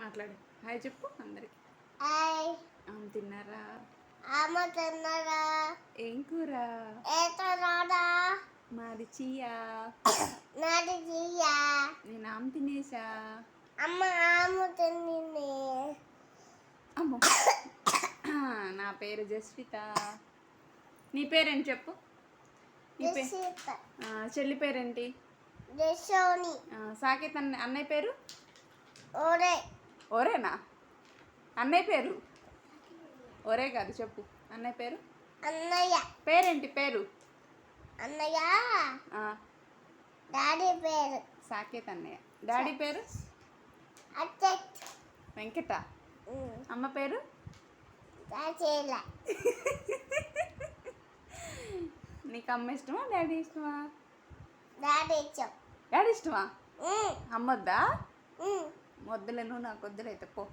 మాట్లాడు. హాయ్ చెప్పు అందరికి. హాయ్ తిన్నారా? అమ్మ తిన్నారా? ఏం కూర? ఏతరాడా? మాది చియా. నాది జియా. నేను ఆమె తినేసా. అమ్మ ఆమె తిన్నింది. అమ్మో. నా పేరు జస్విత. నీ పేరేంటి చెప్పు. నీ చెల్లి పేరేంటి? జసోని. సాకేత్ అన్నయ్య పేరు? ఒరే. ఒరేనా? అన్నయ్య పేరు? ఒరే కాదు చెప్పు. అన్నయ్య పేరు? అన్నయ్య. పేరేంటి పేరు? అన్నయ్య డాడీ పేరు సాకేత్ అన్నయ్య. డాడీ పేరు? అచ్చట్ వెంకట. అమ్మ పేరు? రాచేల. నీకు అమ్మ ఇష్టమా డాడీ ఇష్టమా? డాడీ ఇష్టం. డాడీ ఇష్టమా? అమ్మొద్దా? వద్దులే, నువ్వు నాకు వద్దులైతే పో.